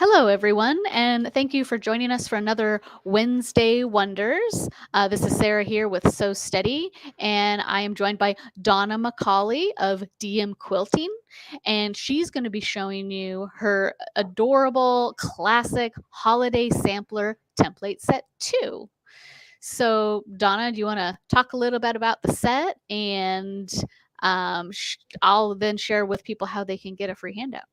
Hello, everyone, and thank you for joining us for another Wednesday Wonders. This is Sarah here with So Steady, and I am joined by Donna McCauley of DMQuilting, and she's going to be showing you her adorable classic holiday sampler template set 2. So, Donna, do you want to talk a little bit about the set, and I'll then share with people how they can get a free handout.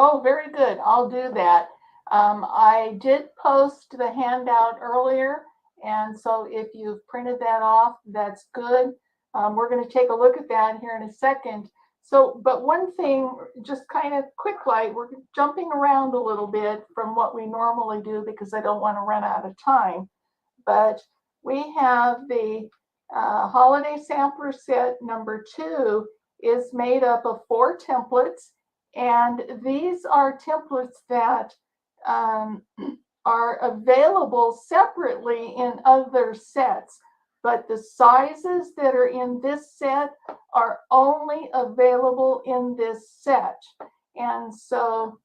Oh, very good. I'll do that. I did post the handout earlier, and so if you've printed that off, that's good. We're going to take a look at that here in a second. So, but one thing, just kind of quick light, we're jumping around a little bit from what we normally do because I don't want to run out of time. But we have the holiday sampler set number 2 is made up of 4 templates, and these are templates that um, are available separately in other sets, but the sizes that are in this set are only available in this set. And so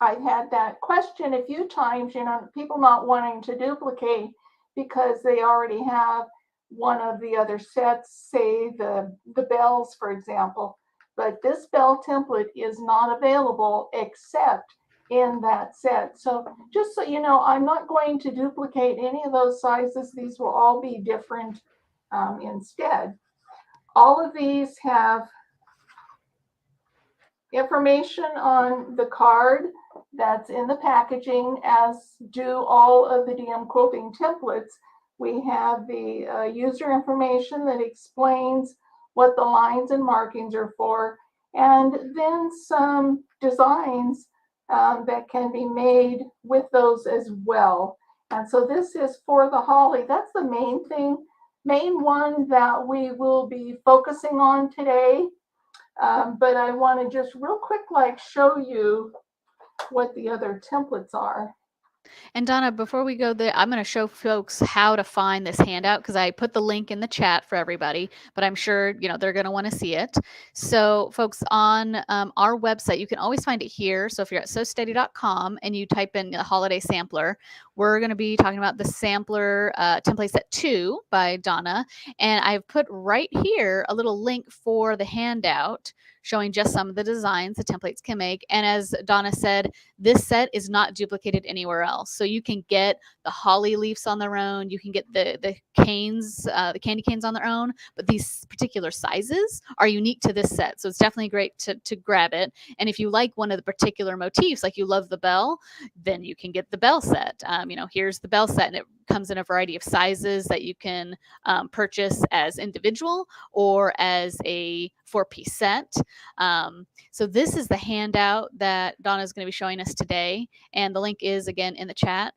I've had that question a few times, people not wanting to duplicate because they already have one of the other sets, say the bells, for example. But this bell template is not available except in that set. So just so you know, I'm not going to duplicate any of those sizes. These will all be different instead. All of these have information on the card that's in the packaging, as do all of the DMQuilting templates. We have the user information that explains what the lines and markings are for, and then some designs that can be made with those as well. And so this is for the holly. That's the main one that we will be focusing on today. But I want to just real quick show you what the other templates are. And Donna, before we go there, I'm going to show folks how to find this handout because I put the link in the chat for everybody, but I'm sure they're going to want to see it. So, folks, on our website, you can always find it here. So, if you're at sosteady.com and you type in the holiday sampler, we're going to be talking about the sampler template set 2 by Donna, and I've put right here a little link for the handout showing just some of the designs the templates can make. And as Donna said, this set is not duplicated anywhere else. So you can get the holly leaves on their own. You can get the canes, the candy canes on their own. But these particular sizes are unique to this set. So it's definitely great to grab it. And if you like one of the particular motifs, like you love the bell, then you can get the bell set. Here's the bell set, and it comes in a variety of sizes that you can purchase as individual or as a 4-piece set. So this is the handout that Donna is going to be showing us today, and the link is again in the chat.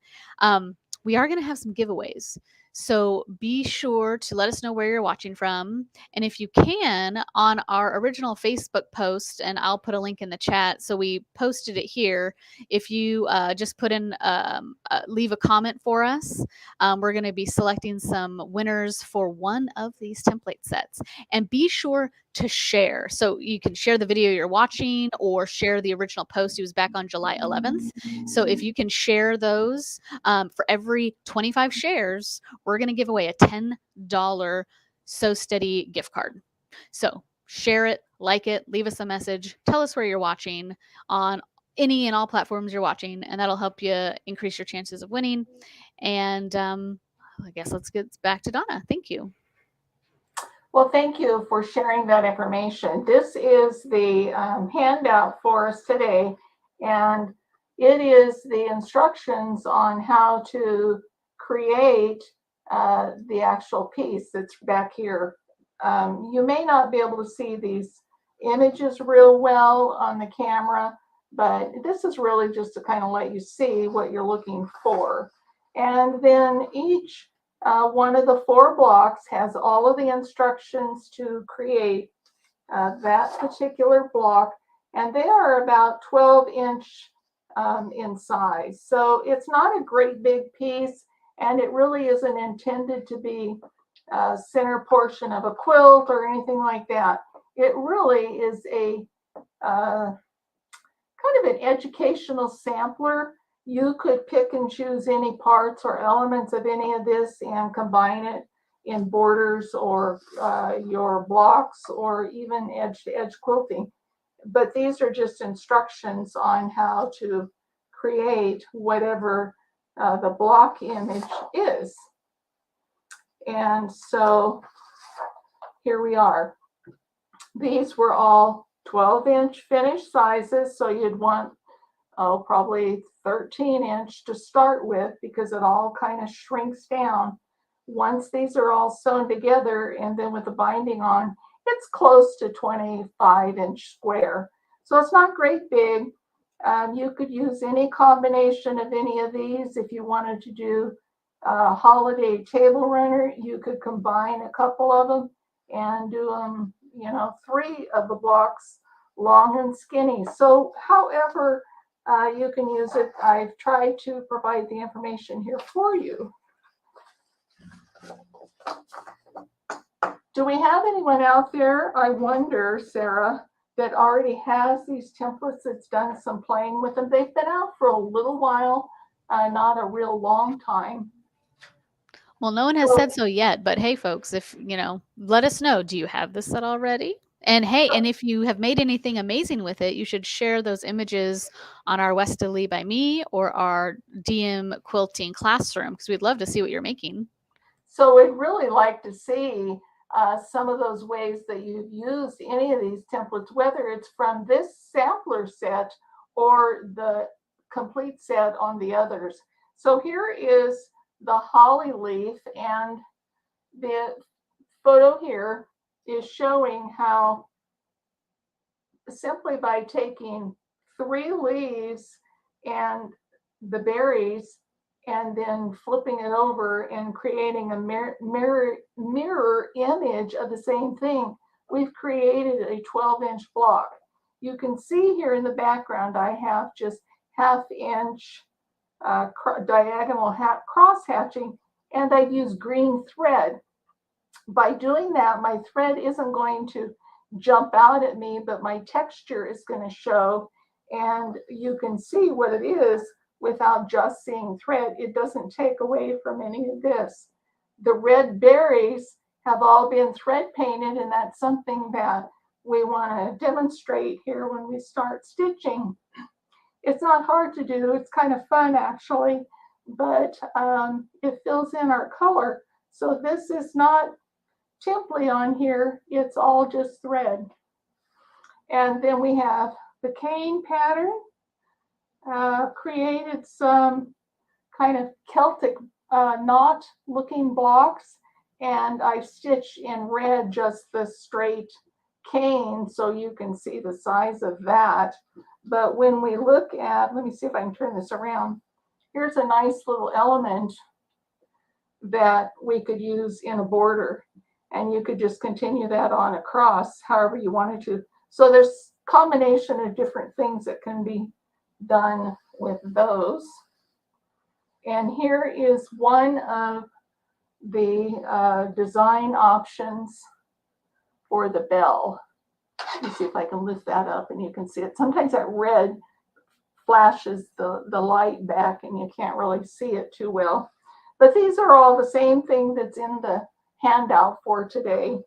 We are going to have some giveaways. So be sure to let us know where you're watching from. And if you can, on our original Facebook post, and I'll put a link in the chat. So we posted it here. If you just put in, leave a comment for us, we're going to be selecting some winners for one of these template sets. And be sure to share. So you can share the video you're watching or share the original post. It was back on July 11th. So if you can share those, for every 25 shares, we're going to give away a $10 So Steady gift card. So share it, like it, leave us a message, tell us where you're watching on any and all platforms you're watching, and that'll help you increase your chances of winning. And I guess let's get back to Donna. Thank you. Well, thank you for sharing that information. This is the handout for us today, and it is the instructions on how to create the actual piece that's back here. You may not be able to see these images real well on the camera, but this is really just to kind of let you see what you're looking for. And then each one of the 4 blocks has all of the instructions to create that particular block, and they are about 12-inch in size. So it's not a great big piece, and it really isn't intended to be a center portion of a quilt or anything like that. It really is a kind of an educational sampler. You could pick and choose any parts or elements of any of this and combine it in borders or your blocks or even edge-to-edge quilting. But these are just instructions on how to create whatever the block image is. And so here we are. These were all 12-inch finished sizes, so you'd want, probably 13-inch to start with, because it all kind of shrinks down. Once these are all sewn together and then with the binding on, it's close to 25-inch square. So it's not great big. You could use any combination of any of these. If you wanted to do a holiday table runner, you could combine a couple of them and do them, 3 of the blocks long and skinny. So however you can use it, I've tried to provide the information here for you. Do we have anyone out there, I wonder, Sarah, that already has these templates, that's done some playing with them? They've been out for a little while, not a real long time. Well, no one has said so yet, but hey, folks, if, let us know, do you have this set already? And hey, and if you have made anything amazing with it, you should share those images on our Westerly by Me or our DM Quilting classroom, because we'd love to see what you're making. So we'd really like to see some of those ways that you've used any of these templates, whether it's from this sampler set or the complete set on the others. So here is the holly leaf, and the photo here is showing how simply by taking 3 leaves and the berries and then flipping it over and creating a mirror image of the same thing, we've created a 12-inch block. You can see here in the background, I have just 1/2-inch diagonal cross hatching, and I've used green thread. By doing that, my thread isn't going to jump out at me, but my texture is going to show, and you can see what it is without just seeing thread. It doesn't take away from any of this. The red berries have all been thread painted, and that's something that we want to demonstrate here when we start stitching. It's not hard to do. It's kind of fun, actually, but it fills in our color. So this is not simply on here. It's all just thread. And then we have the cane pattern. Created some kind of Celtic knot looking blocks, and I stitched in red just the straight cane so you can see the size of that. But when we look at, let me see if I can turn this around. Here's a nice little element that we could use in a border, and you could just continue that on across however you wanted to. So there's a combination of different things that can be done with those. And here is one of the design options for the bell. Let me see if I can lift that up and you can see it. Sometimes that red flashes the light back and you can't really see it too well. But these are all the same thing that's in the handout for today.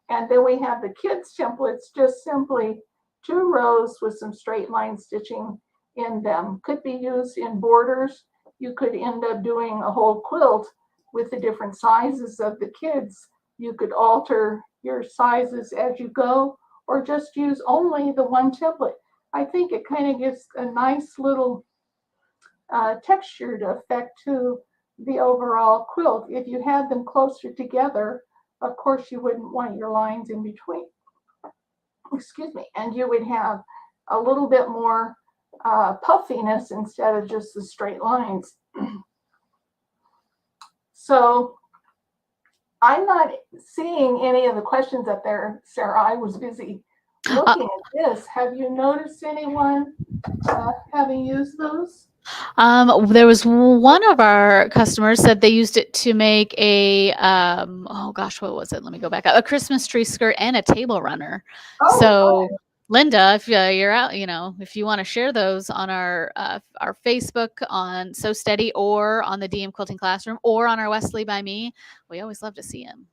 And then we have the kids templates, just simply 2 rows with some straight line stitching in them. Could be used in borders. You could end up doing a whole quilt with the different sizes of the kids. You could alter your sizes as you go, or just use only the one template. I think it kind of gives a nice little textured effect to the overall quilt. If you had them closer together, of course you wouldn't want your lines in between. Excuse me. And you would have a little bit more puffiness instead of just the straight lines. So I'm not seeing any of the questions up there, Sarah. I was busy looking at this. Have you noticed anyone having used those? There was one of our customers said they used it to make a, oh gosh, what was it? Let me go back up. A Christmas tree skirt and a table runner. Oh, so fun. Linda, if you're out, if you want to share those on our Facebook on So Steady or on the DM Quilting Classroom or on our Wesley by Me, we always love to see them.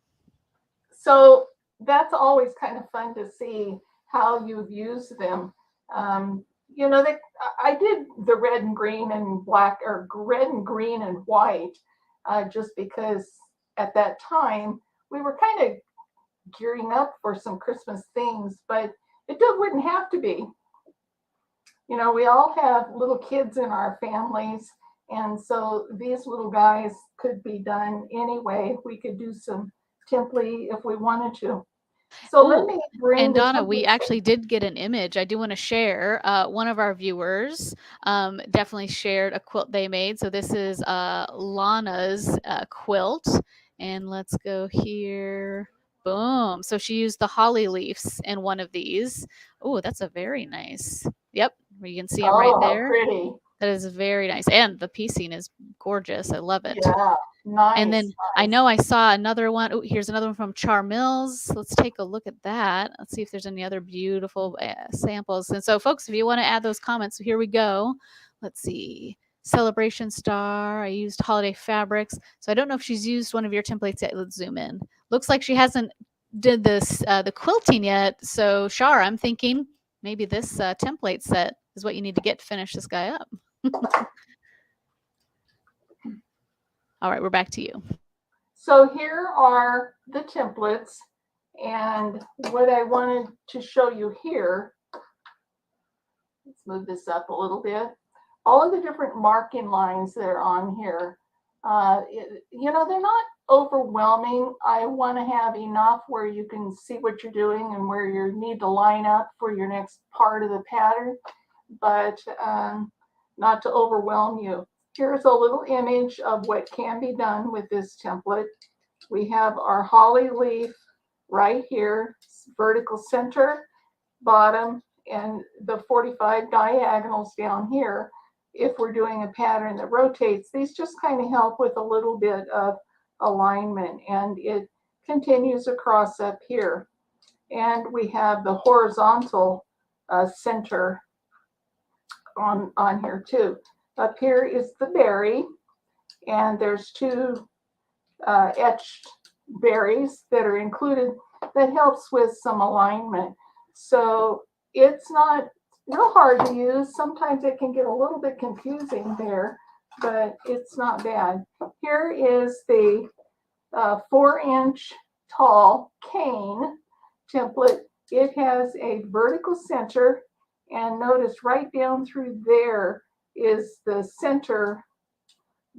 So that's always kind of fun to see how you've used them. I did the red and green and black, or red and green and white, just because at that time we were kind of gearing up for some Christmas things, but wouldn't have to be. We all have little kids in our families, and so these little guys could be done anyway. We could do some Template if we wanted to. So let me bring and the Donna, we templates actually did get an image. I do want to share. One of our viewers definitely shared a quilt they made. So this is Lana's quilt, and let's go here. Boom. So she used the holly leaves in one of these. Oh, that's a very nice. Yep, you can see them right Oh, how there. pretty. That is very nice, and the piecing is gorgeous. I love it. Yeah, nice. And then I know I saw another one. Oh, here's another one from Char Mills. Let's take a look at that. Let's see if there's any other beautiful samples. And so, folks, if you want to add those comments, here we go. Let's see. Celebration Star. I used holiday fabrics. So I don't know if she's used one of your templates yet. Let's zoom in. Looks like she hasn't did this the quilting yet. So Char, I'm thinking maybe this template set is what you need to get to finish this guy up. All right, we're back to you. So here are the templates, and what I wanted to show you here, let's move this up a little bit, all of the different marking lines that are on here. They're not overwhelming. I want to have enough where you can see what you're doing and where you need to line up for your next part of the pattern, but not to overwhelm you. Here's a little image of what can be done with this template. We have our holly leaf right here, vertical center, bottom, and the 45 diagonals down here. If we're doing a pattern that rotates, these just kind of help with a little bit of alignment, and it continues across up here. And we have the horizontal center on here too. Up here is the berry, and there's two etched berries that are included that helps with some alignment. So it's not real hard to use. Sometimes it can get a little bit confusing there, but it's not bad. Here is the 4-inch tall cane template. It has a vertical center, and notice right down through there is the center,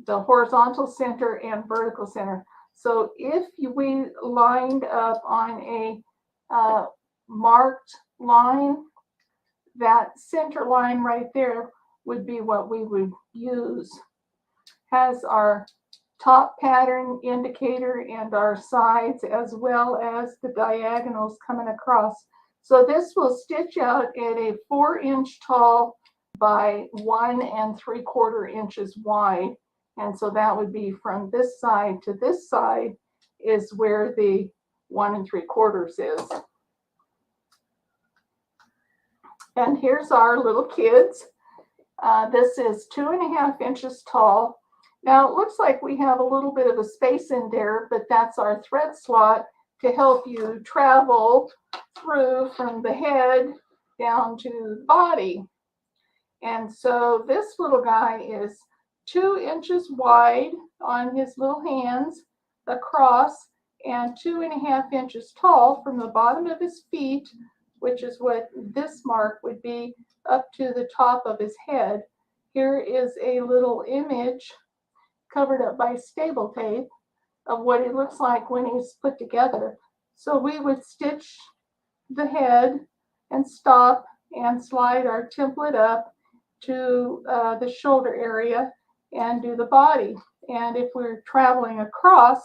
the horizontal center and vertical center. So if we lined up on a marked line, that center line right there would be what we would use. Has our top pattern indicator and our sides, as well as the diagonals coming across. So this will stitch out at a 4-inch tall by 1 3/4 inches wide. And so that would be from this side to this side is where the 1 3/4 is. And here's our little kids. This is 2.5 inches tall. Now it looks like we have a little bit of a space in there, but that's our thread slot to help you travel through from the head down to the body. And so this little guy is 2 inches wide on his little hands across, and 2.5 inches tall from the bottom of his feet, which is what this mark would be, up to the top of his head. Here is a little image covered up by stable tape of what it looks like when he's put together. So we would stitch the head and stop and slide our template up to the shoulder area and do the body. And if we're traveling across,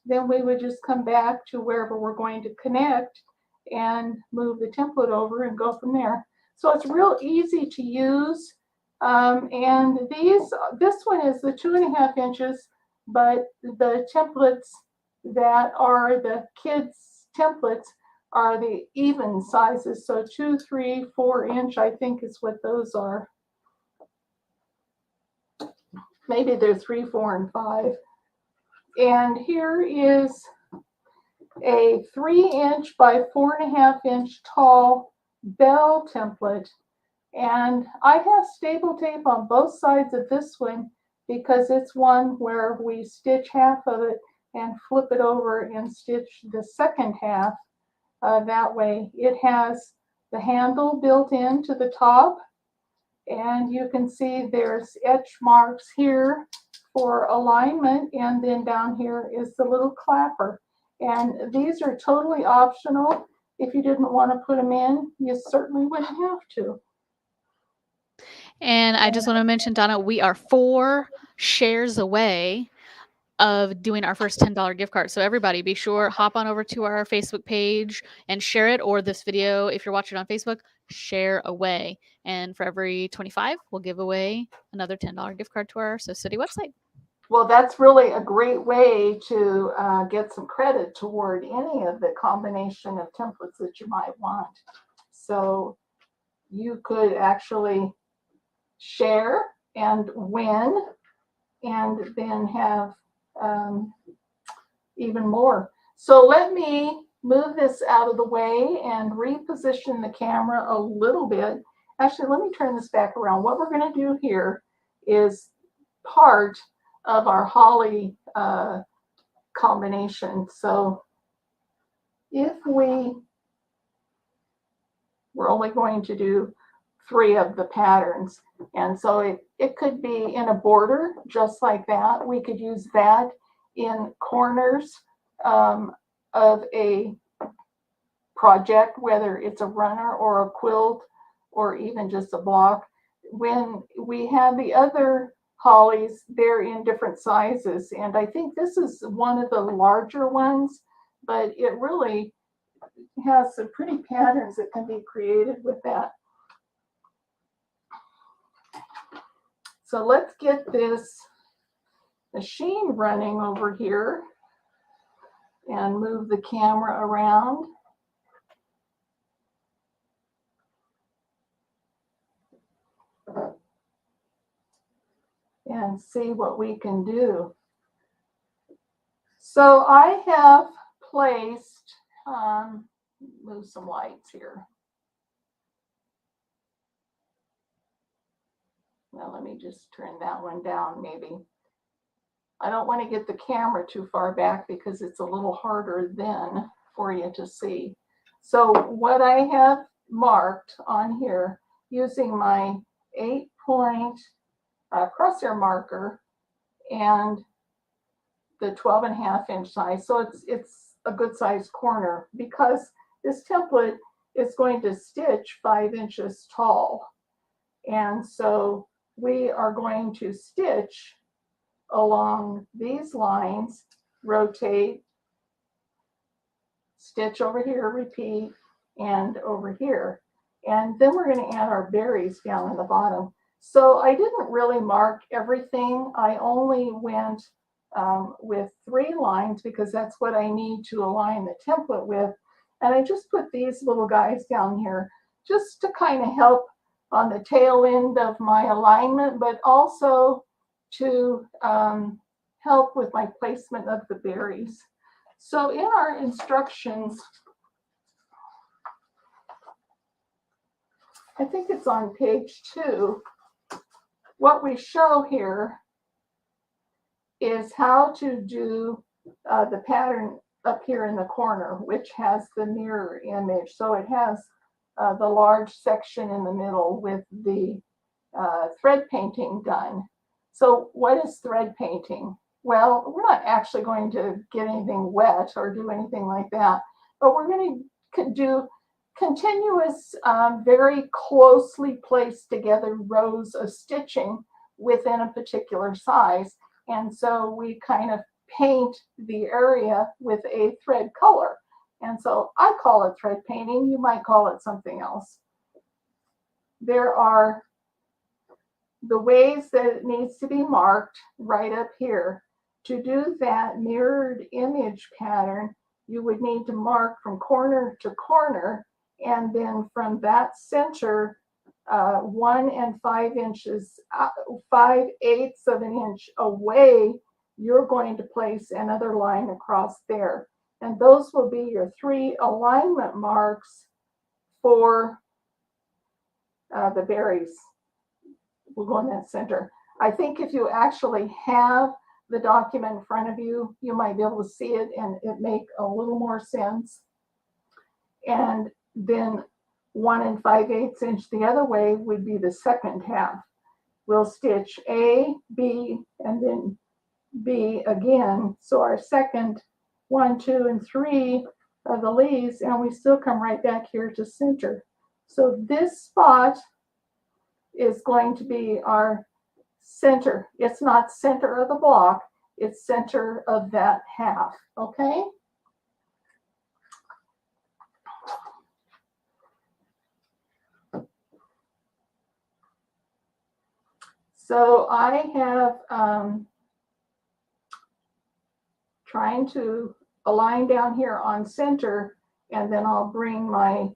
then we would just come back to wherever we're going to connect and move the template over and go from there. So it's real easy to use. And this one is the 2.5 inches, but the templates that are the kids' templates are the even sizes. So 2, 3, 4 inch, I think is what those are. Maybe they're 3, 4, and 5. And here is a 3-inch by 4.5-inch tall bell template. And I have staple tape on both sides of this one because it's one where we stitch half of it and flip it over and stitch the second half. That way it has the handle built into the top, and you can see there's etch marks here for alignment, and then down here is the little clapper. And these are totally optional. If you didn't want to put them in, you certainly wouldn't have to. And I just want to mention, Donna, we are 4 shares away of doing our first $10 gift card. So everybody be sure, hop on over to our Facebook page and share it, or this video, if you're watching on Facebook, share away. And for every 25, we'll give away another $10 gift card to our Sew City website. Well, that's really a great way to get some credit toward any of the combination of templates that you might want. So you could actually share and win, and then have even more. So let me move this out of the way and reposition the camera a little bit. Actually, let me turn this back around. What we're going to do here is part of our holly combination. So if we're only going to do 3 of the patterns, and so it could be in a border just like that. We could use that in corners of a project, whether it's a runner or a quilt or even just a block. When we have the other hollies, they're in different sizes, and I think this is one of the larger ones, but it really has some pretty patterns that can be created with that. So let's get this machine running over here and move the camera around. And see what we can do. So I have placed, move some lights here. Now let me just turn that one down maybe. I don't want to get the camera too far back because it's a little harder then for you to see. So what I have marked on here using my 8-point crosshair marker and the 12.5-inch size. So it's a good size corner because this template is going to stitch 5 inches tall. And so we are going to stitch along these lines, rotate, stitch over here, repeat, and over here. And then we're going to add our berries down in the bottom. So I didn't really mark everything. I only went with 3 lines because that's what I need to align the template with. And I just put these little guys down here just to kind of help on the tail end of my alignment, but also to help with my placement of the berries. So in our instructions, I think it's on page 2, what we show here is how to do the pattern up here in the corner, which has the mirror image. So it has the large section in the middle with the thread painting done. So what is thread painting? Well, we're not actually going to get anything wet or do anything like that, but we're going to do continuous, very closely placed together rows of stitching within a particular size. And so we kind of paint the area with a thread color. And so I call it thread painting. You might call it something else. There are the ways that it needs to be marked right up here. To do that mirrored image pattern, you would need to mark from corner to corner, and then from that center, 1 5/8 of an inch away, you're going to place another line across there. And those will be your 3 alignment marks for the berries. We'll go in that center. I think if you actually have the document in front of you, you might be able to see it and it make a little more sense. And then 1 5/8 inch the other way would be the second half. We'll stitch A, B, and then B again. So our second 1, 2, and 3 of the leaves, and we still come right back here to center. So this spot is going to be our center. It's not center of the block, it's center of that half, okay? So I have trying to align down here on center, and then I'll bring my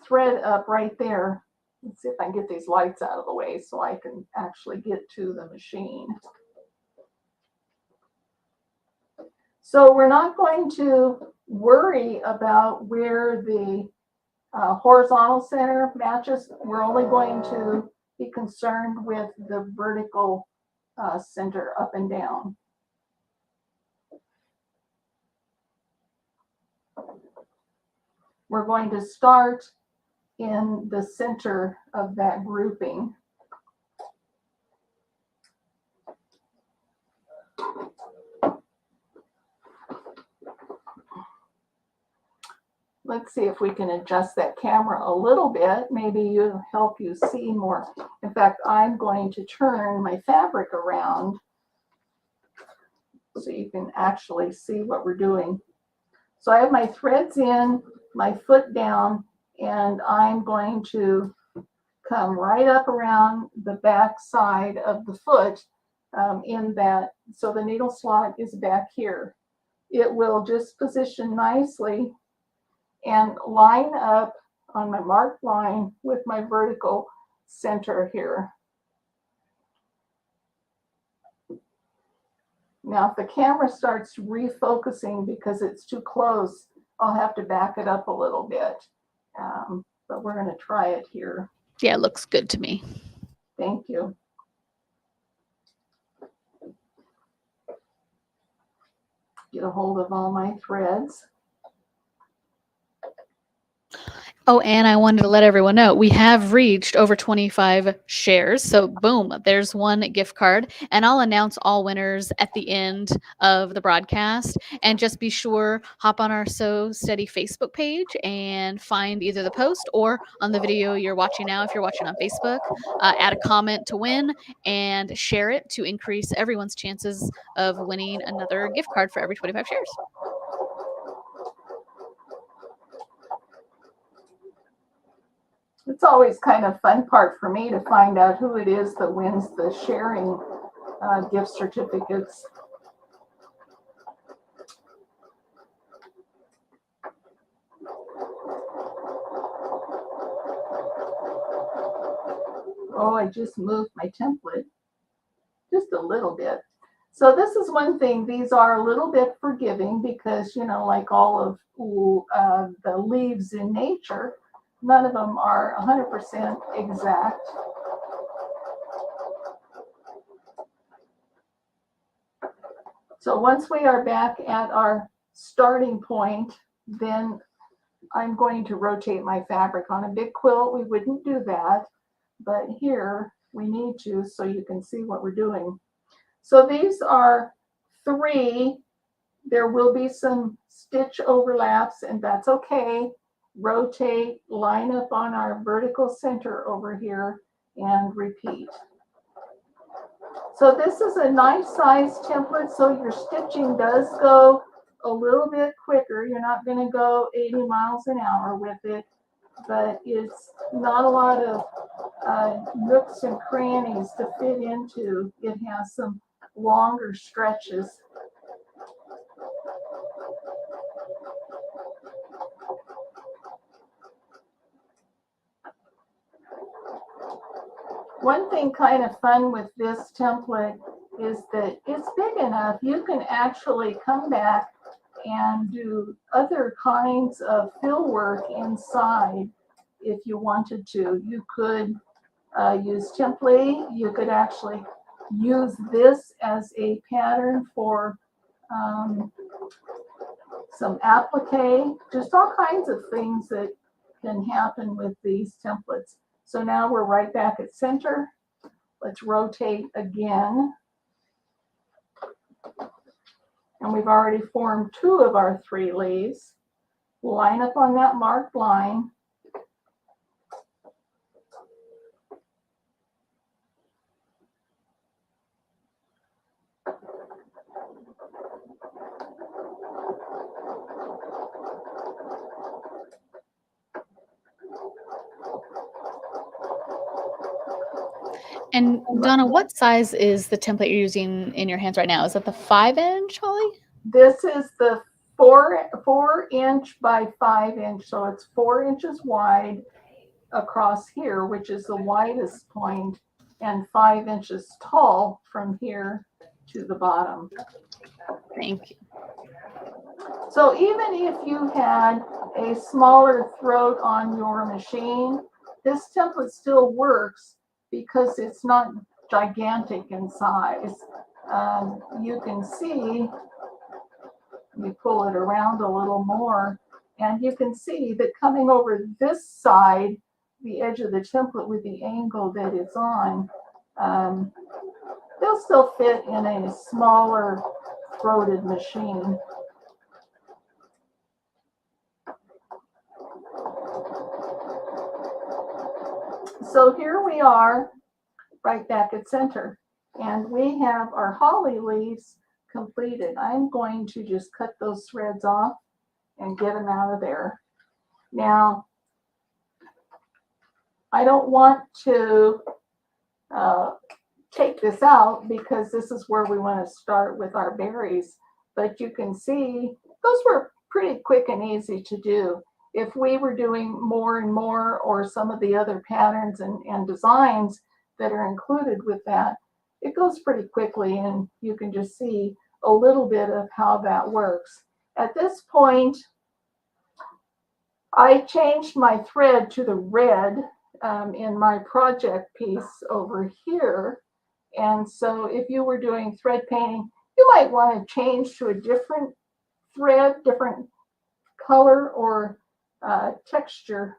thread up right there. Let's see if I can get these lights out of the way so I can actually get to the machine. So we're not going to worry about where the horizontal center matches. We're only going to be concerned with the vertical center up and down. We're going to start in the center of that grouping. Let's see if we can adjust that camera a little bit. Maybe it'll help you see more. In fact, I'm going to turn my fabric around so you can actually see what we're doing. So I have my threads in, my foot down, and I'm going to come right up around the back side of the foot in that, so the needle slot is back here. It will just position nicely and line up on my marked line with my vertical center here. Now, if the camera starts refocusing because it's too close, I'll have to back it up a little bit. But we're going to try it here. Yeah, it looks good to me. Thank you. Get a hold of all my threads. Oh, and I wanted to let everyone know we have reached over 25 shares. So boom, there's one gift card. And I'll announce all winners at the end of the broadcast. And just be sure, hop on our Sew Steady Facebook page and find either the post or on the video you're watching now, if you're watching on Facebook, add a comment to win and share it to increase everyone's chances of winning another gift card for every 25 shares. It's always kind of fun part for me to find out who it is that wins the sharing gift certificates. Oh, I just moved my template just a little bit. So this is one thing, these are a little bit forgiving because, you know, like all of the leaves in nature, none of them are 100% exact. So once we are back at our starting point, then I'm going to rotate my fabric. On a big quilt, we wouldn't do that, but here we need to so you can see what we're doing. So these are 3. There will be some stitch overlaps, and that's okay. Rotate, line up on our vertical center over here, and repeat. So this is a nice size template, so your stitching does go a little bit quicker. You're not going to go 80 miles an hour with it, but it's not a lot of nooks and crannies to fit into. It has some longer stretches. One thing kind of fun with this template is that it's big enough. You can actually come back and do other kinds of fill work inside if you wanted to. You could use template. You could actually use this as a pattern for some applique, just all kinds of things that can happen with these templates. So now we're right back at center. Let's rotate again. And we've already formed 2 of our 3 leaves. Line up on that marked line. And Donna, what size is the template you're using in your hands right now? Is that the 5-inch, Holly? This is the 4-inch by 5-inch, so it's 4 inches wide across here, which is the widest point, and 5 inches tall from here to the bottom. Thank you. So even if you had a smaller throat on your machine, this template still works because it's not gigantic in size. You can see, we pull it around a little more, and you can see that coming over this side, the edge of the template with the angle that it's on, they'll still fit in a smaller throated machine. So here we are right back at center, and we have our holly leaves completed. I'm going to just cut those threads off and get them out of there. Now, I don't want to take this out because this is where we want to start with our berries, but you can see those were pretty quick and easy to do. If we were doing more and more, or some of the other patterns and designs that are included with that, it goes pretty quickly, and you can just see a little bit of how that works. At this point, I changed my thread to the red in my project piece over here. And so if you were doing thread painting, you might want to change to a different thread, different color, or texture.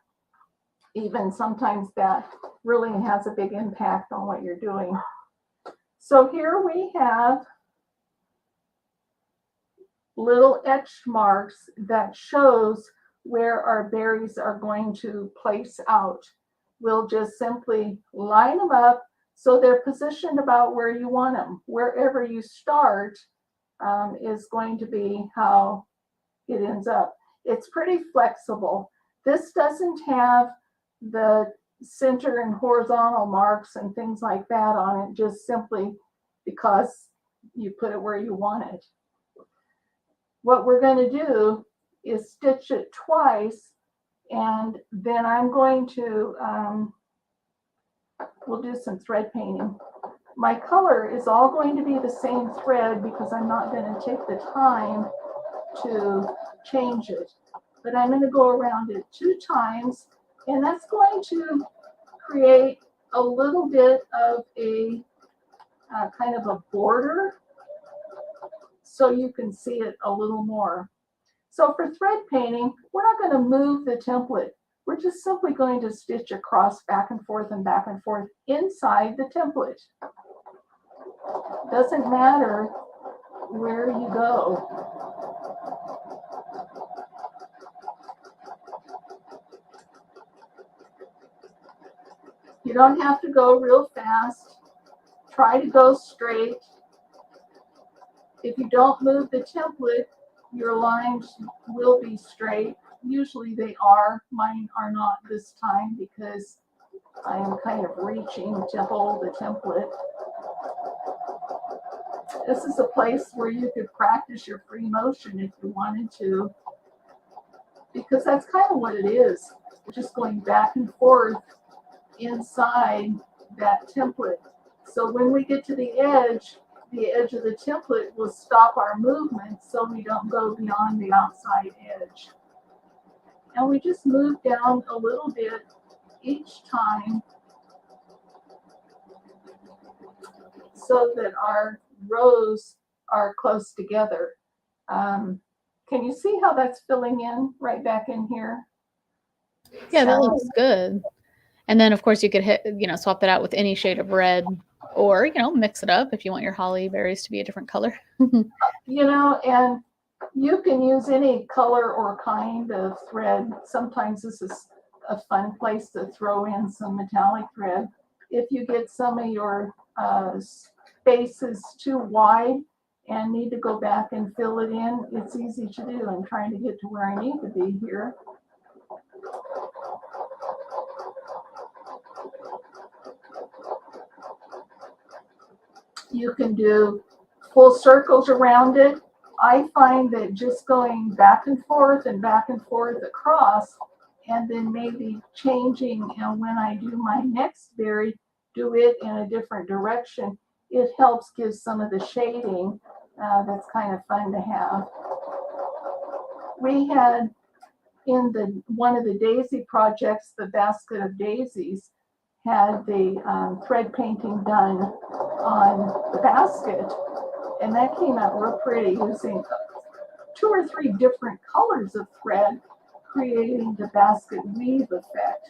Even sometimes that really has a big impact on what you're doing. So here we have little etched marks that shows where our berries are going to place out. We'll just simply line them up so they're positioned about where you want them. Wherever you start is going to be how it ends up. It's pretty flexible. This doesn't have the center and horizontal marks and things like that on it, just simply because you put it where you want it. What we're going to do is stitch it twice, and then I'm going to, we'll do some thread painting. My color is all going to be the same thread because I'm not going to take the time to change it. But I'm going to go around it 2 times, and that's going to create a little bit of a kind of a border so you can see it a little more. So for thread painting, we're not going to move the template. We're just simply going to stitch across back and forth inside the template. Doesn't matter where you go. You don't have to go real fast. Try to go straight. If you don't move the template, your lines will be straight. Usually they are. Mine are not this time because I am kind of reaching to hold the template. This is a place where you could practice your free motion if you wanted to, because that's kind of what it is. We're just going back and forth inside that template. So when we get to the edge of the template will stop our movement so we don't go beyond the outside edge. And we just move down a little bit each time so that our rows are close together. Can you see how that's filling in right back in here? Yeah, that looks good. And then of course you could swap that out with any shade of red, or, mix it up if you want your holly berries to be a different color. And you can use any color or kind of thread. Sometimes this is a fun place to throw in some metallic thread. If you get some of your spaces too wide and need to go back and fill it in, it's easy to do. I'm trying to get to where I need to be here. You can do full circles around it. I find that just going back and forth across, and then maybe changing, and when I do my next berry, do it in a different direction. It helps give some of the shading. That's kind of fun to have. We had in one of the daisy projects, the basket of daisies, had the thread painting done on the basket, and that came out real pretty using 2 or 3 different colors of thread, creating the basket weave effect.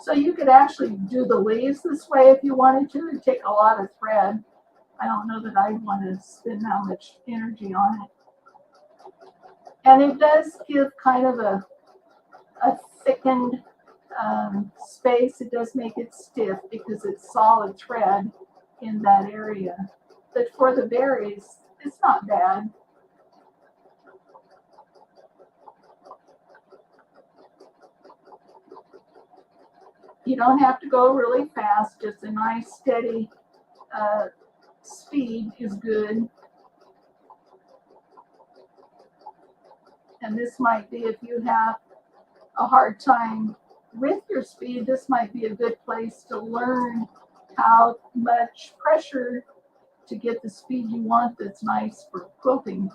So you could actually do the leaves this way if you wanted to. It'd take a lot of thread. I don't know that I'd want to spend that much energy on it. And it does give kind of a thickened space. It does make it stiff because it's solid thread in that area. But for the berries, it's not bad. You don't have to go really fast. Just a nice steady speed is good. And this might be, if you have a hard time with your speed, this might be a good place to learn how much pressure to get the speed you want that's nice for quilting.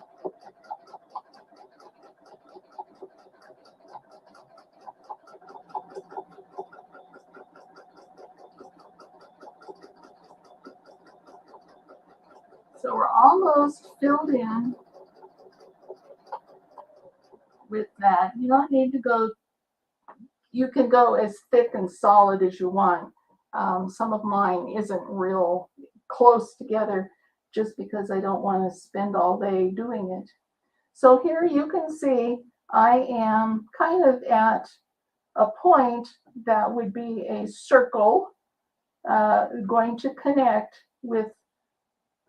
So we're almost filled in with that. You don't need to go, you can go as thick and solid as you want. Some of mine isn't real close together just because I don't want to spend all day doing it. So here you can see I am kind of at a point that would be a circle going to connect with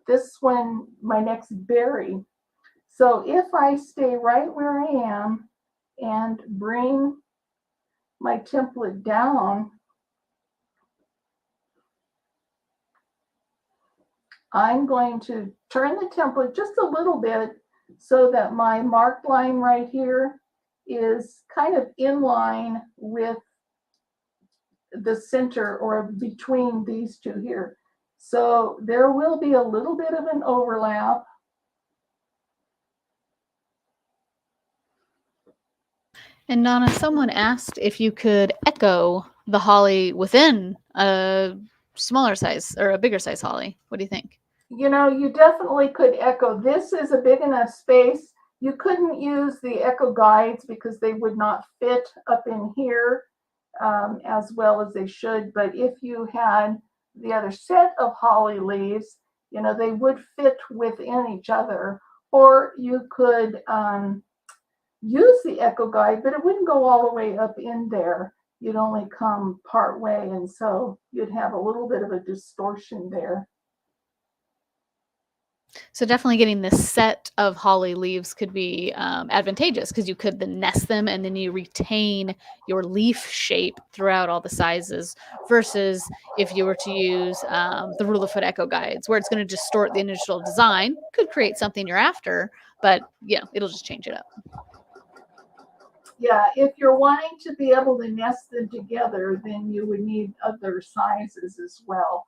this one, my next berry. So if I stay right where I am and bring my template down, I'm going to turn the template just a little bit so that my marked line right here is kind of in line with the center or between these two here. So there will be a little bit of an overlap. And Donna, someone asked if you could echo the holly within a smaller size or a bigger size holly. What do you think? You definitely could echo. This is a big enough space. You couldn't use the echo guides because they would not fit up in here as well as they should. But if you had the other set of holly leaves, they would fit within each other. Or you could use the echo guide, but it wouldn't go all the way up in there. You'd only come part way, and so you'd have a little bit of a distortion there. So definitely getting this set of holly leaves could be advantageous because you could then nest them and then you retain your leaf shape throughout all the sizes, versus if you were to use the rule of foot echo guides where it's going to distort the initial design. Could create something you're after, but it'll just change it up. Yeah, if you're wanting to be able to nest them together, then you would need other sizes as well.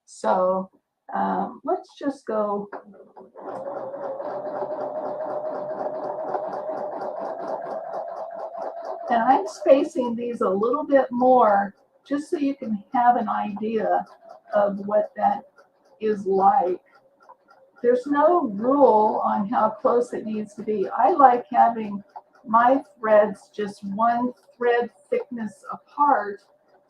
So let's just go. And I'm spacing these a little bit more just so you can have an idea of what that is like. There's no rule on how close it needs to be. I like having my threads just one thread thickness apart,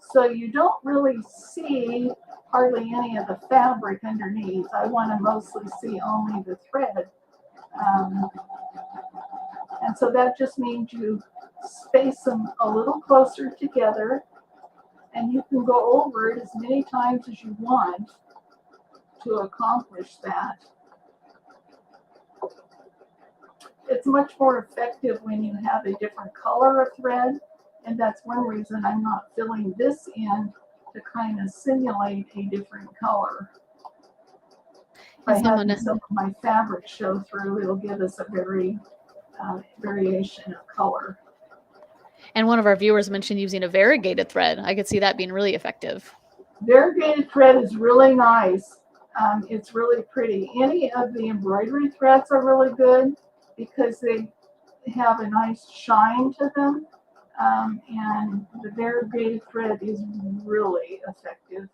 so you don't really see hardly any of the fabric underneath. I want to mostly see only the thread. And so that just means you space them a little closer together, and you can go over it as many times as you want to accomplish that. It's much more effective when you have a different color of thread, and that's one reason I'm not filling this in to kind of simulate a different color. By having some of my fabric show through, it'll give us a very variation of color. And one of our viewers mentioned using a variegated thread. I could see that being really effective. Variegated thread is really nice. It's really pretty. Any of the embroidery threads are really good because they have a nice shine to them. And the variegated thread is really effective.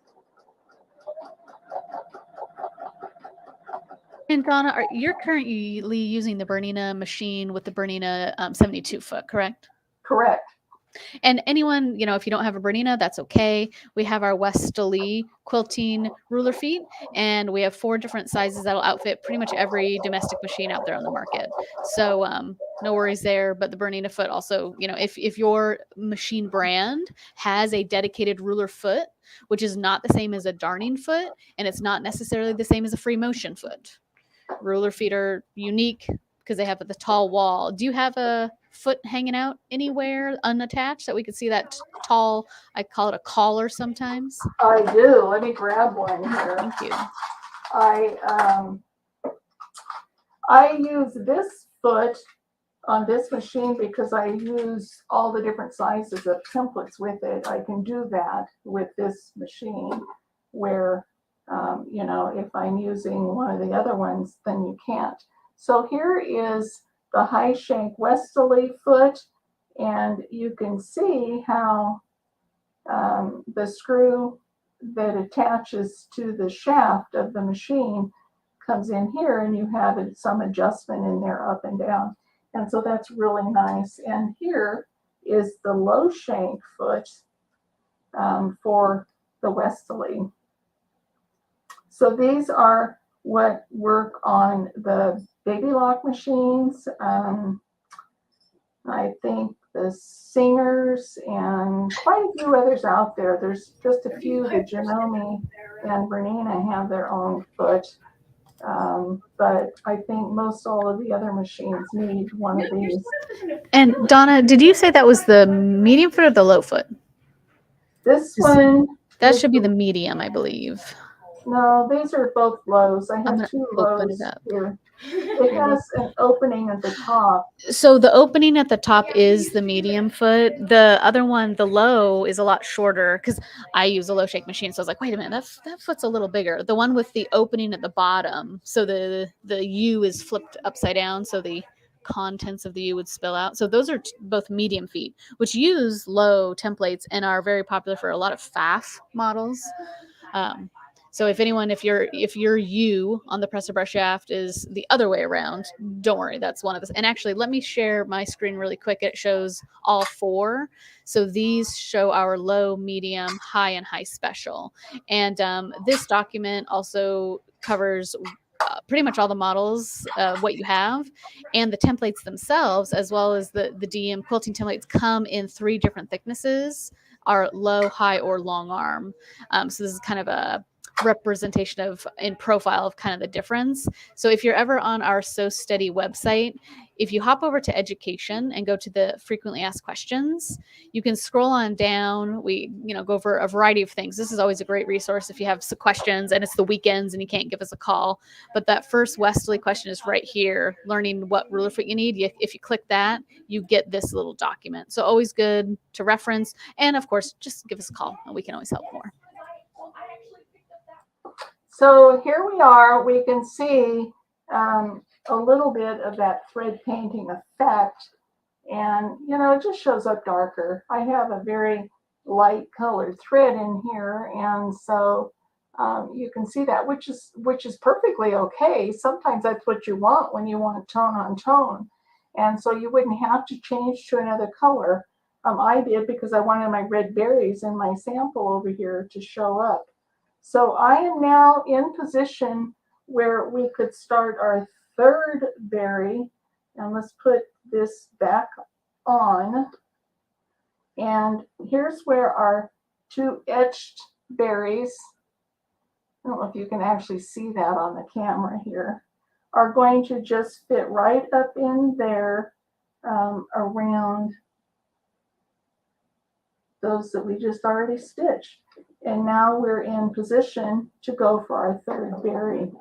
And Donna, you're currently using the Bernina machine with the Bernina 72 foot, correct? Correct. And anyone, you know, if you don't have a Bernina, that's okay. We have our Westerly quilting ruler feet, and we have 4 different sizes that'll outfit pretty much every domestic machine out there on the market. So no worries there. But the Bernina foot also, you know, if your machine brand has a dedicated ruler foot, which is not the same as a darning foot, and it's not necessarily the same as a free motion foot. Ruler feet are unique because they have the tall wall. Do you have a foot hanging out anywhere unattached that we could see that tall, I call it a collar sometimes? I do. Let me grab one here. Thank you. I use this foot on this machine because I use all the different sizes of templates with it. I can do that with this machine where, you know, if I'm using one of the other ones, then you can't. So here is the high shank Westerly foot, and you can see how the screw that attaches to the shaft of the machine comes in here, and you have some adjustment in there up and down. And so that's really nice. And here is the low shank foot for the Westerly. So these are what work on the baby lock machines. I think the Singers and quite a few others out there. There's just a few. The Janome and Bernina have their own foot. But I think most all of the other machines need one of these. And Donna, did you say that was the medium foot or the low foot? This one. That should be the medium, I believe. No, these are both lows. I have 2 lows here. It has an opening at the top. So the opening at the top is the medium foot. The other one, the low, is a lot shorter because I use a low shake machine. So I was like, wait a minute, that foot's a little bigger. The one with the opening at the bottom, so the U is flipped upside down, so the contents of the U would spill out. So those are both medium feet, which use low templates and are very popular for a lot of FAF models. So if your U on the presser brush shaft is the other way around, don't worry, that's one of us. And actually, let me share my screen really quick. It shows all 4. So these show our low, medium, high, and high special. And this document also covers pretty much all the models, what you have, and the templates themselves, as well as the DM quilting templates come in 3 different thicknesses, are low, high, or long arm. So this is kind of a representation of in profile of kind of the difference. So if you're ever on our So Steady website, if you hop over to education and go to the frequently asked questions, you can scroll on down. We, go over a variety of things. This is always a great resource if you have some questions and it's the weekends and you can't give us a call. But that first Westerly question is right here, learning what ruler foot you need. If you click that, you get this little document. So always good to reference. And of course, just give us a call and we can always help more. So here we are. We can see a little bit of that thread painting effect. And, it just shows up darker. I have a very light colored thread in here. And so you can see that, which is perfectly okay. Sometimes that's what you want when you want tone on tone. And so you wouldn't have to change to another color. I did because I wanted my red berries in my sample over here to show up. So I am now in position where we could start our third berry. And let's put this back on. And here's where our 2 etched berries, I don't know if you can actually see that on the camera here, are going to just fit right up in there around those that we just already stitched. And now we're in position to go for our third berry.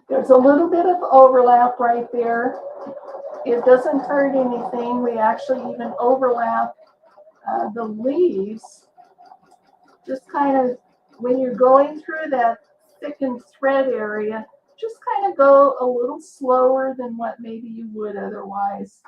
There's a little bit of overlap right there. It doesn't hurt anything. We actually even overlap the leaves. Just kind of, when you're going through that thickened thread area, just kind of go a little slower than what maybe you would otherwise.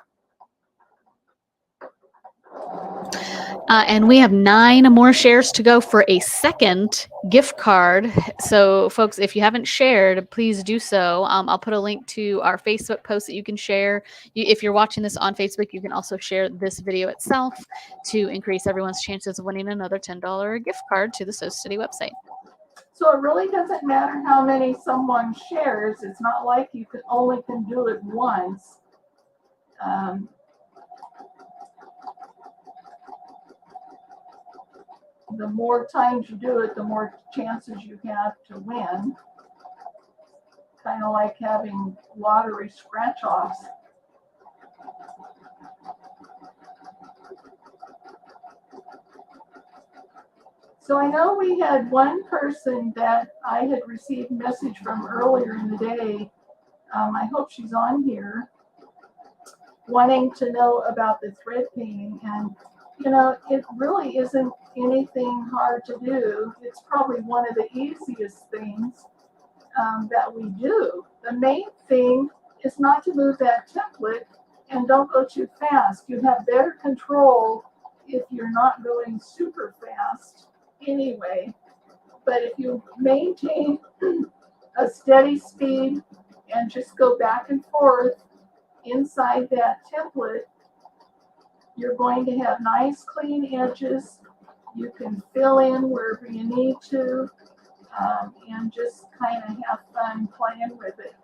And we have 9 more shares to go for a second gift card. So folks, if you haven't shared, please do so. I'll put a link to our Facebook post that you can share. If you're watching this on Facebook, you can also share this video itself to increase everyone's chances of winning another $10 gift card to the Sew City website. So it really doesn't matter how many someone shares. It's not like you only can do it once. The more times you do it, the more chances you have to win. Kind of like having lottery scratch-offs. So I know we had one person that I had received a message from earlier in the day. I hope she's on here, wanting to know about the thread painting. And it really isn't anything hard to do. It's probably one of the easiest things that we do. The main thing is not to move that template and don't go too fast. You have better control if you're not going super fast anyway. But if you maintain a steady speed and just go back and forth inside that template, you're going to have nice clean edges. You can fill in wherever you need to and just kind of have fun playing with it.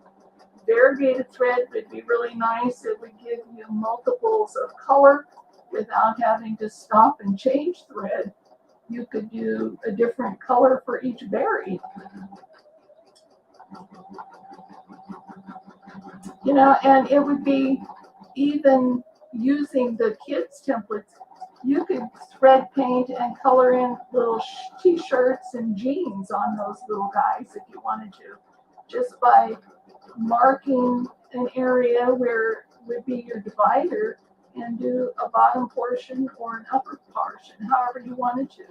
Variegated thread would be really nice. It would give you multiples of color without having to stop and change thread. You could do a different color for each berry. And it would be even using the kids' templates. You could thread paint and color in little t-shirts and jeans on those little guys if you wanted to, just by marking an area where would be your divider and do a bottom portion or an upper portion, however you wanted to.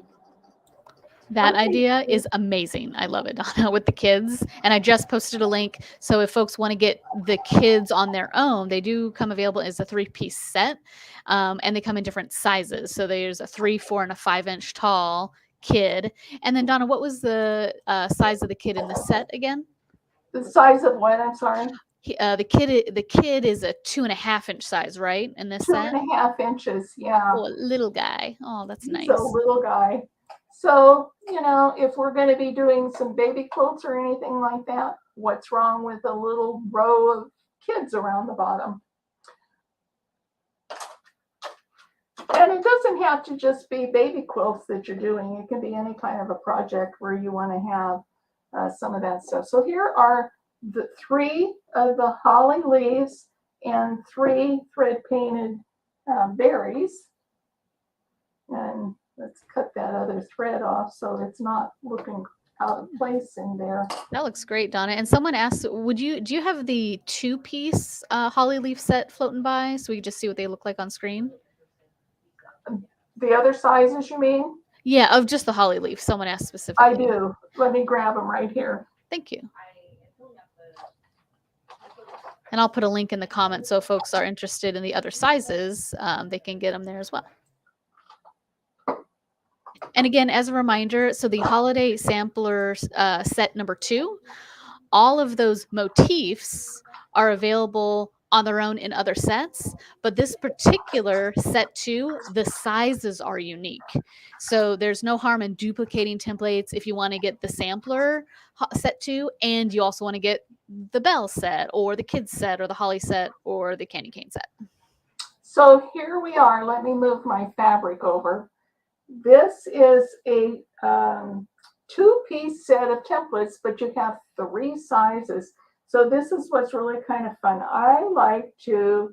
That idea is amazing. I love it, Donna, with the kids. And I just posted a link. So if folks want to get the kids on their own, they do come available as a 3-piece set. And they come in different sizes. So there's a 3, 4, and a 5-inch tall kid. And then Donna, what was the size of the kid in the set again? The size of what? I'm sorry. The kid is a 2.5-inch size, right? In this set? 2.5 inches, yeah. Oh, a little guy. Oh, that's nice. So little guy. So, if we're going to be doing some baby quilts or anything like that, what's wrong with a little row of kids around the bottom? And it doesn't have to just be baby quilts that you're doing. It can be any kind of a project where you want to have some of that stuff. So here are the 3 of the holly leaves. and 3 thread painted berries. And let's cut that other thread off so it's not looking out of place in there. That looks great, Donna. And someone asked, do you have the 2-piece holly leaf set floating by so we can just see what they look like on screen? The other sizes, you mean? Yeah, of just the holly leaf. Someone asked specifically. I do. Let me grab them right here. Thank you. And I'll put a link in the comments so if folks are interested in the other sizes, they can get them there as well. And again, as a reminder, so the holiday sampler set number 2, all of those motifs are available on their own in other sets, but this particular set 2, the sizes are unique. So there's no harm in duplicating templates if you want to get the sampler set 2 and you also want to get the bell set or the kids set or the holly set or the candy cane set. So here we are. Let me move my fabric over. This is a 2-piece set of templates, but you have 3 sizes. So this is what's really kind of fun. I like to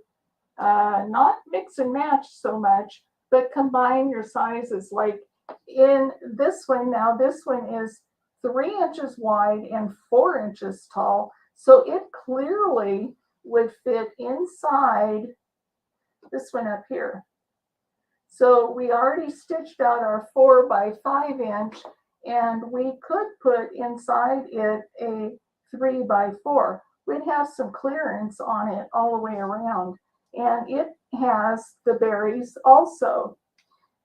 not mix and match so much, but combine your sizes. Like in this one, now this one is 3 inches wide and 4 inches tall. So it clearly would fit inside this one up here. So we already stitched out our 4 by 5 inch, and we could put inside it a 3 by 4. We'd have some clearance on it all the way around. And it has the berries also.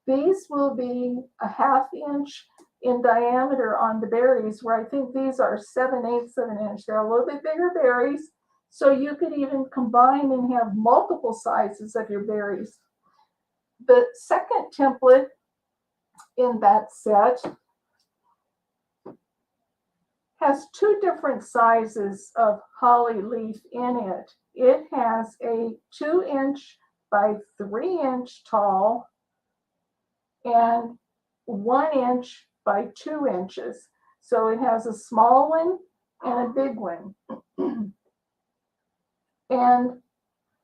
These will be a 1/2 inch in diameter on the berries, where I think these are 7/8 of an inch. They're a little bit bigger berries. So you could even combine and have multiple sizes of your berries. The second template in that set has 2 different sizes of holly leaf in it. It has a 2 inch by 3 inch tall and 1 inch by 2 inches. So it has a small one and a big one. And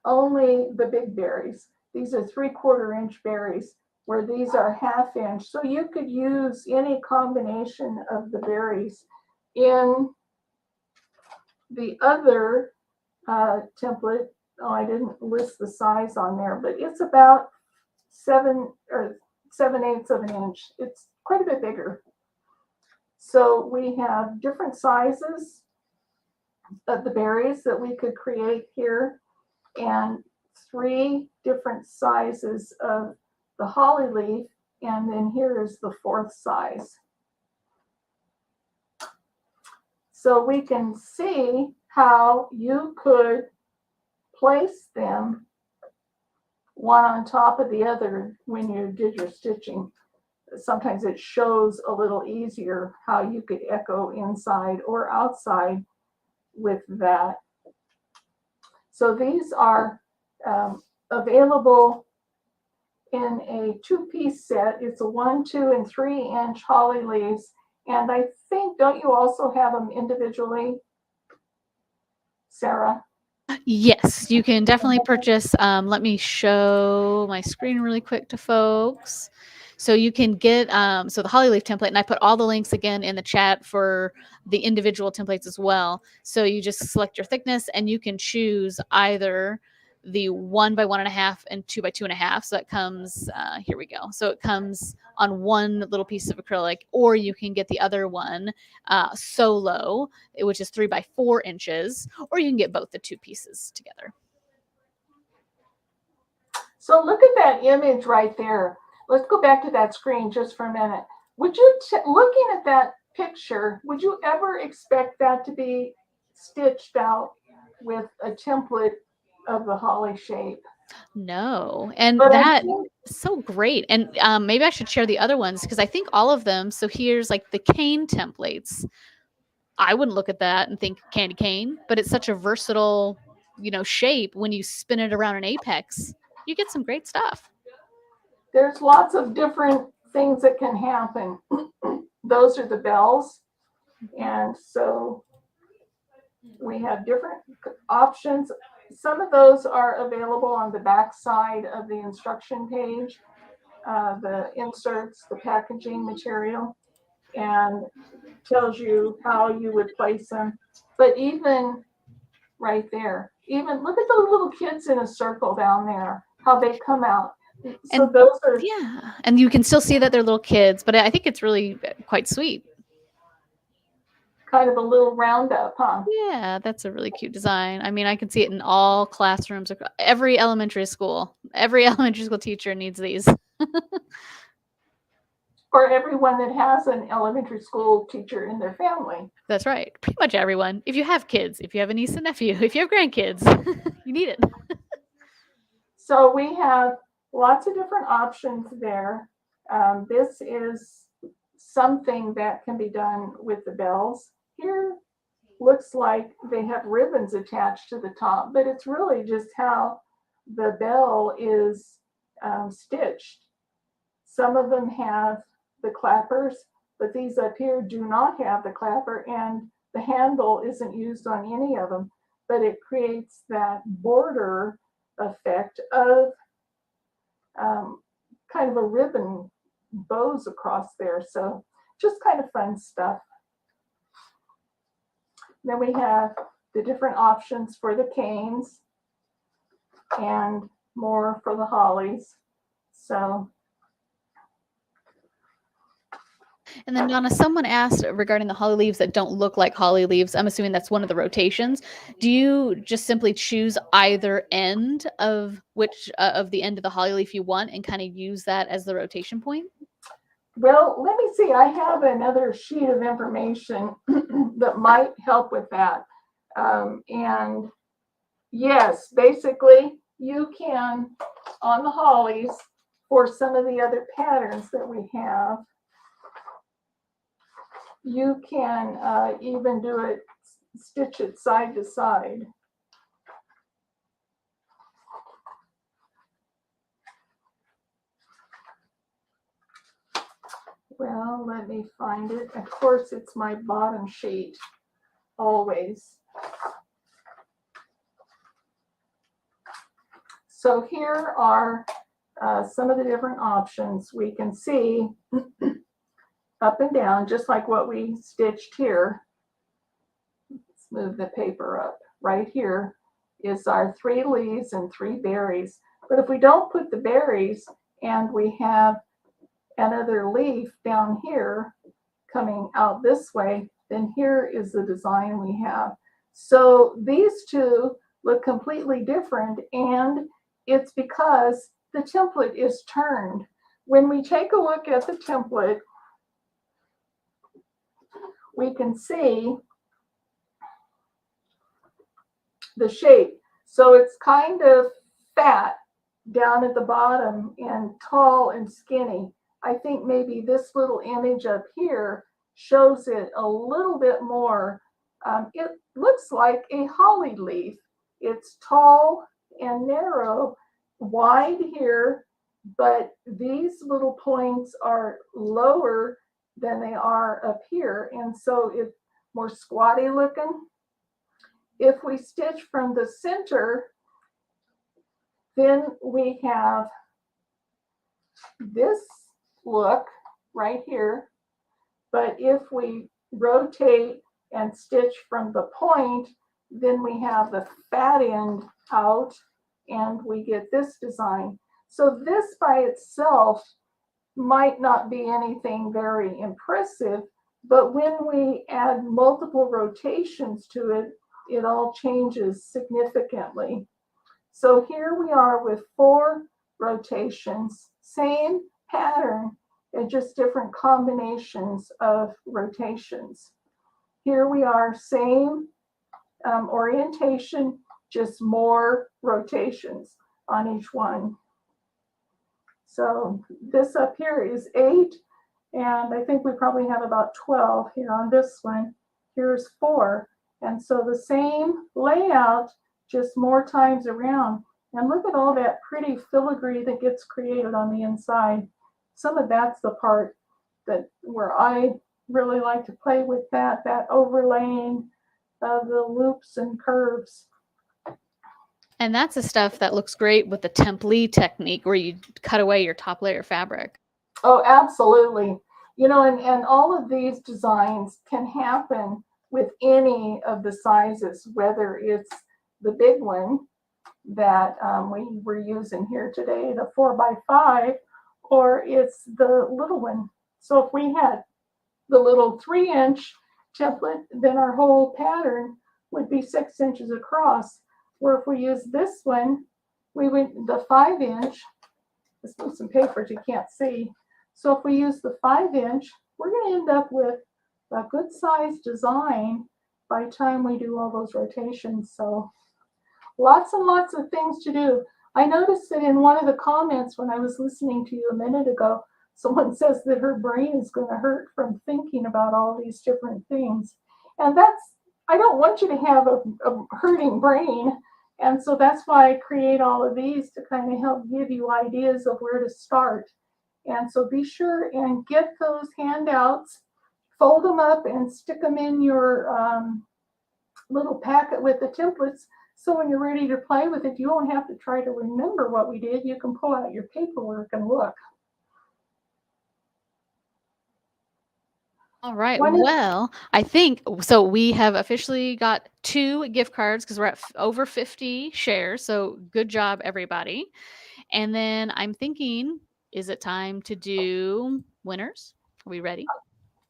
only the big berries. These are 3/4 inch berries, where these are 1/2 inch. So you could use any combination of the berries. In the other template, I didn't list the size on there, but it's about 7 or 7/8 of an inch. It's quite a bit bigger. So we have different sizes of the berries that we could create here, and 3 different sizes of the holly leaf, and then here is the 4th size. So we can see how you could place them one on top of the other when you did your stitching. Sometimes it shows a little easier how you could echo inside or outside with that. So these are available in a 2-piece set. It's a 1, 2, and 3 inch holly leaves. And I think, don't you also have them individually, Sarah? Yes, you can definitely purchase. Let me show my screen really quick to folks. So you can get so the holly leaf template, and I put all the links again in the chat for the individual templates as well. So you just select your thickness, and you can choose either the 1 by 1.5 and 2 by 2.5. So that comes here we go. So it comes on one little piece of acrylic, or you can get the other one solo, which is 3 by 4 inches, or you can get both the 2 pieces together. So look at that image right there. Let's go back to that screen just for a minute. Would you, looking at that picture, would you ever expect that to be stitched out with a template of the holly shape? No, and But that so great. And maybe I should share the other ones because I think all of them. So here's like the cane templates. I wouldn't look at that and think candy cane, but it's such a versatile, shape. When you spin it around an apex, you get some great stuff. There's lots of different things that can happen. Those are the bells. And so we have different options. some of those are available on the back side of the instruction page, the inserts, the packaging material, and tells you how you would place them. But even right there, even look at those little kids in a circle down there, how they come out. So And those are yeah, and you can still see that they're little kids, but I think it's really quite sweet. kind of a little roundup, huh? Yeah, that's a really cute design. I mean, I can see it in all classrooms, every elementary school. Every elementary school teacher needs these. Or everyone that has an elementary school teacher in their family. That's right. Pretty much everyone. If you have kids, if you have a niece and nephew, if you have grandkids, you need it. So we have lots of different options there. This is something that can be done with the bells. Here looks like they have ribbons attached to the top, but it's really just how the bell is stitched. Some of them have the clappers, but these up here do not have the clapper, and the handle isn't used on any of them, but it creates that border effect of kind of a ribbon bows across there. So just kind of fun stuff. Then we have the different options for the canes and more for the hollies. So And then Donna, someone asked regarding the holly leaves that don't look like holly leaves. I'm assuming that's one of the rotations. Do you just simply choose either end of which of the end of the holly leaf you want and kind of use that as the rotation point? well, let me see. I have another sheet of information that might help with that. And yes, basically, you can, on the hollies, for some of the other patterns that we have, you can even do it, stitch it side to side. Well, let me find it. Of course, it's my bottom sheet, always. So here are some of the different options. We can see up and down, just like what we stitched here. Let's move the paper up. Right here is our 3 leaves and 3 berries. But if we don't put the berries and we have another leaf down here coming out this way, then here is the design we have. So these two look completely different, and it's because the template is turned. When we take a look at the template, we can see the shape. So it's kind of fat down at the bottom and tall and skinny. I think maybe this little image up here shows it a little bit more. It looks like a holly leaf. It's tall and narrow, wide here, but these little points are lower than they are up here. And so it's more squatty looking. If we stitch from the center, then we have this look right here. But if we rotate and stitch from the point, then we have the fat end out and we get this design. So this by itself might not be anything very impressive, but when we add multiple rotations to it, it all changes significantly. So here we are with 4 rotations, same pattern, and just different combinations of rotations. Here we are, same orientation, just more rotations on each one. So this up here is 8, and I think we probably have about 12 here on this one. Here's 4. And so the same layout, just more times around. And look at all that pretty filigree that gets created on the inside. Some of that's the part that where I really like to play with that overlaying of the loops and curves. And that's the stuff that looks great with the template technique where you cut away your top layer fabric. Oh, absolutely. And all of these designs can happen with any of the sizes, whether it's the big one that we were using here today, the 4x5, or it's the little one. So if we had the little 3-inch template, then our whole pattern would be 6 inches across. Or if we use this one, we would the 5-inch. Let's move some paper you can't see. So if we use the 5-inch, we're going to end up with a good size design by the time we do all those rotations. So lots and lots of things to do. I noticed that in one of the comments when I was listening to you a minute ago, someone says that her brain is going to hurt from thinking about all these different things. And I don't want you to have a hurting brain. And so that's why I create all of these to kind of help give you ideas of where to start. And so be sure and get those handouts, fold them up and stick them in your little packet with the templates. So when you're ready to play with it, you won't have to try to remember what we did. You can pull out your paperwork and look. All right. Well, I think so. We have officially got 2 gift cards because we're at over 50 shares. So good job, everybody. And then I'm thinking, is it time to do winners? Are we ready?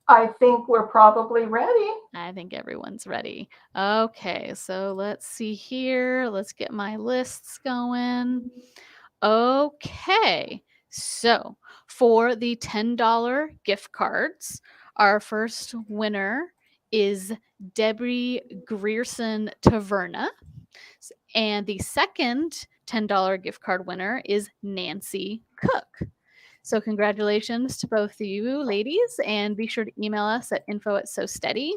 I think we're probably ready. I think everyone's ready. Okay. So let's see here. Let's get my lists going. Okay. So for the $10 gift cards, our first winner is Debbie Grierson Taverna. And the second $10 gift card winner is Nancy Cook. So congratulations to both of you ladies, and be sure to email us at info@SoSteady.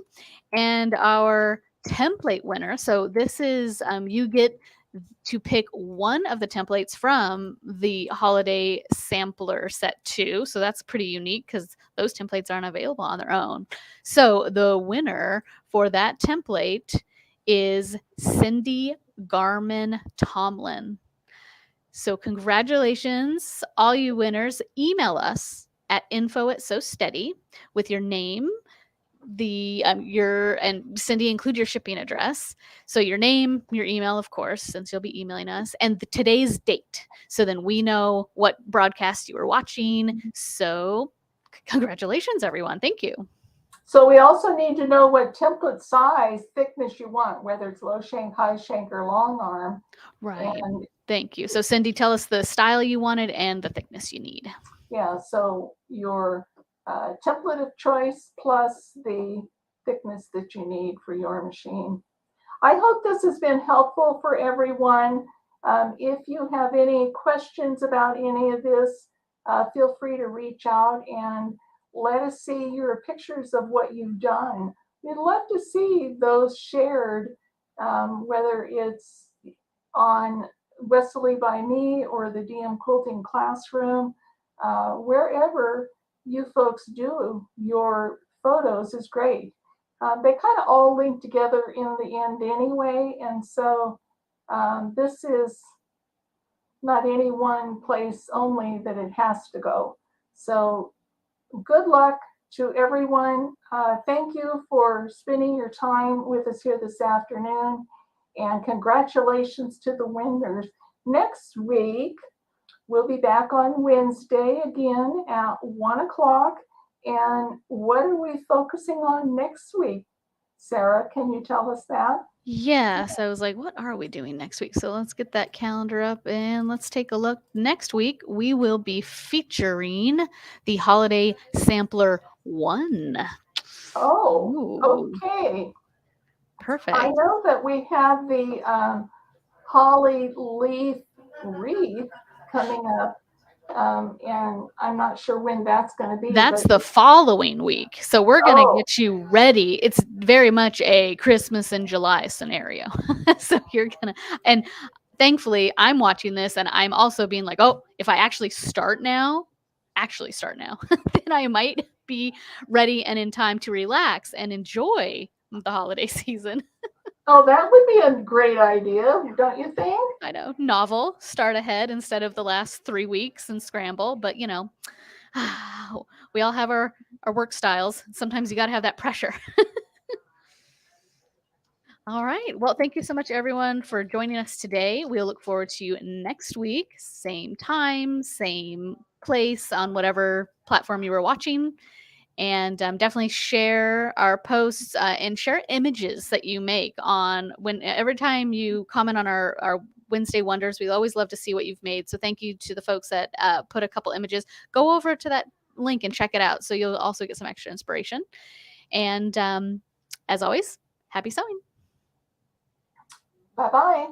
And our template winner, so this is you get to pick one of the templates from the holiday sampler set 2. So that's pretty unique because those templates aren't available on their own. So the winner for that template is Cindy Garman Tomlin. So congratulations, all you winners. Email us at info@SoSteady with your name, and Cindy, include your shipping address. So your name, your email, of course, since you'll be emailing us, and today's date. So then we know what broadcast you were watching. So congratulations, everyone. Thank you. So we also need to know what template size, thickness you want, whether it's low shank, high shank, or long arm. Right. And thank you. So Cindy, tell us the style you wanted and the thickness you need. Yeah. So your template of choice plus the thickness that you need for your machine. I hope this has been helpful for everyone. If you have any questions about any of this, feel free to reach out and let us see your pictures of what you've done. We'd love to see those shared, whether it's on Westerly by me or the DMQuilting classroom, wherever you folks do your photos is great. They kind of all link together in the end anyway, and so this is not any one place only that it has to go. So good luck to everyone. Thank you for spending your time with us here this afternoon, and congratulations to the winners. Next week, we'll be back on Wednesday again at 1 o'clock. And what are we focusing on next week? Sarah, can you tell us that? Yeah, so I was like, what are we doing next week? So let's get that calendar up and let's take a look. Next week, we will be featuring the Holiday Sampler 1. Oh, Ooh. Okay. Perfect. I know that we have the holly leaf wreath coming up. And I'm not sure when that's going to be. That's the following week. So we're going to get you ready. It's very much a Christmas in July scenario. So you're going to, and thankfully I'm watching this and I'm also being like, oh, if I actually start now, then I might be ready and in time to relax and enjoy the holiday season. Oh, that would be a great idea, don't you think? I know, novel, start ahead instead of the last 3 weeks and scramble, but you know, we all have our work styles. Sometimes you got to have that pressure. All right. Well, thank you so much, everyone, for joining us today. We'll look forward to you next week, same time, same place on whatever platform you were watching. And definitely share our posts and share images that you make on when every time you comment on our Wednesday Wonders. We always love to see what you've made. So thank you to the folks that put a couple images. Go over to that link and check it out. So you'll also get some extra inspiration. And as always, happy sewing. Bye-bye.